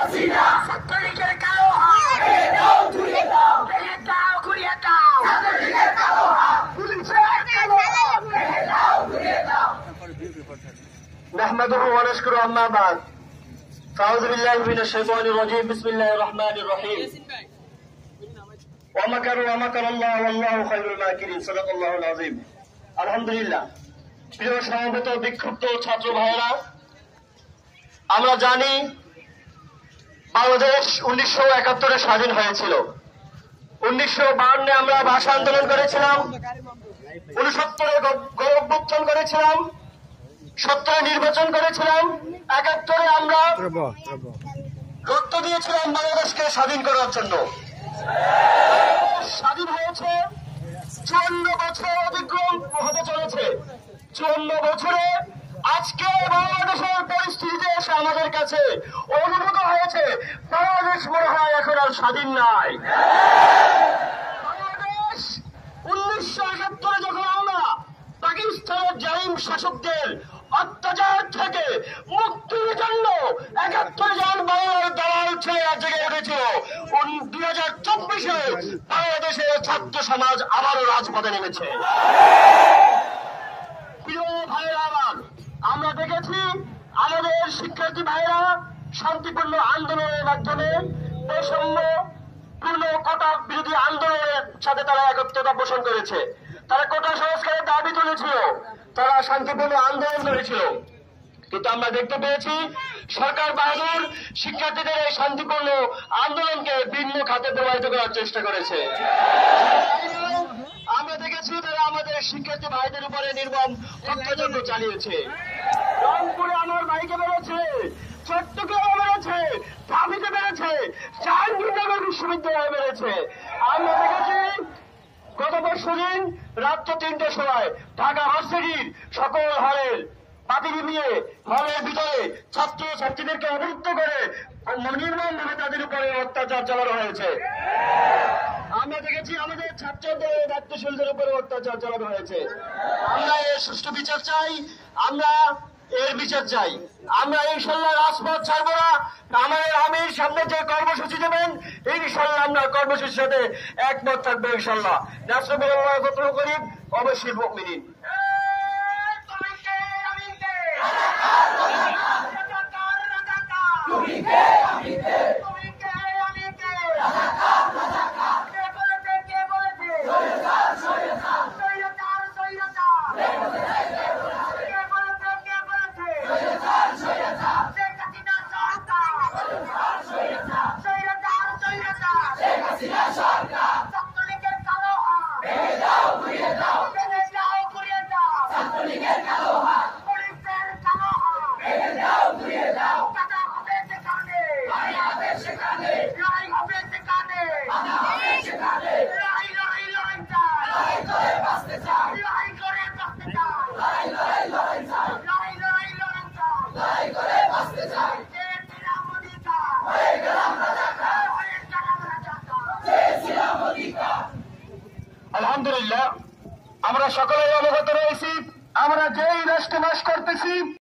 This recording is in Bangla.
ছাত্রলীগের কালো হাত ভেঙে দাও, ঘুরিয়ে দাও, ভেঙে দাও, ঘুরিয়ে দাও, ছাত্রলীগের কালো হাত, পুলিশের কালো হাত ভেঙে দাও, ঘুরিয়ে দাও। نحمده ونشكره أما بعد فأعوذ بالله من الشيطان الرجيم بسم الله الرحمن الرحيم ومكروا ومكر الله والله خير الماكرين صدق الله العظيم আলহামদুলিল্লাহ। প্রিয় সমবেত বিক্ষুব্ধ ছাত্র ভাইয়েরা, আমরা জানি বাংলাদেশ 1971 স্বাধীন হয়েছিল। 1952 আমরা ভাষা আন্দোলন করেছিলাম, 69 গণঅভ্যুত্থান করেছিলাম, 70 নির্বাচন করেছিলাম, 71 আমরা রক্ত দিয়েছিলাম বাংলাদেশকে স্বাধীন করার জন্য। স্বাধীন হয়েছে 54 বছর অতিক্রম হতে চলেছে। 54 বছরে আজকে বাংলাদেশের পরিস্থিতিতে এসে আমাদের কাছে অনুভূত হয়েছে বাংলাদেশ মনে হয় এখন আর স্বাধীন নাই। বাংলাদেশ 1971 যখন আমরা পাকিস্তানের জালিম শাসকদের অত্যাচার থেকে মুক্তির জন্য 71 জন বাংলার দালাল ছেলেরা জেগে উঠেছিল, 2024-এ বাংলাদেশের ছাত্র সমাজ আবারও রাজপথে নেমেছে। প্রিয় ভাইয়েরা আমার, আমরা দেখেছি আমাদের শিক্ষার্থী ভাইয়েরা শান্তিপূর্ণ আন্দোলনের মাধ্যমে বৈষম্য পূর্ণ কোটা বিরোধী আন্দোলনের সাথে তারা একত্রতা পোষণ করেছে। তারা কোটা সংস্কারের দাবি তুলেছিল, তারা শান্তিপূর্ণ আন্দোলন করেছিল। কিন্তু আমরা দেখতে পেয়েছি সরকার বাহাদুর শিক্ষার্থীদের এই শান্তিপূর্ণ আন্দোলনকে ভিন্ন খাতে প্রবাহিত করার চেষ্টা করেছে। আমরা দেখেছি তারা আমাদের শিক্ষার্থী ভাইদের উপরে নির্মম হত্যাযজ্ঞ চালিয়েছে। রংপুরে আমার ভাইকে বেড়েছে, চট্টগ্রামে বেড়েছে, ঢাবিতে বেড়েছে, জাহাঙ্গীরনগর বিশ্ববিদ্যালয়ে বেড়েছে। আমরা দেখেছি গত পরশুদিন রাত্র 3টার সময় ঢাকা ভার্সিটির সকল হলের বাতি নিভিয়ে হলের ভিতরে ছাত্র ছাত্রীদেরকে অবরুদ্ধ করে নির্মমভাবে তাদের উপরে অত্যাচার চালানো হয়েছে। আমরা দেখেছি আমাদের ছাত্রদের দায়িত্বশীলদের উপরে অত্যাচার চালানো হয়েছে। আমরা এর সুষ্ঠু বিচার চাই, আমরা এর বিচার চাই। আমরা ইনশাল্লাহ রাজপথ ছাড়বো না। আমাদের আমির সামনে যে কর্মসূচি দেবেন ইনশাল্লাহ আমরা কর্মসূচির সাথে একমত থাকবো ইনশাল্লাহ। নাসরুল্লাহ ফতহ করিম অবশ্যই মুমিনিন। আলহামদুলিল্লাহ, আমরা সকলেই অবগত রয়েছি আমরা যেই রাষ্ট্রে বাস করতেছি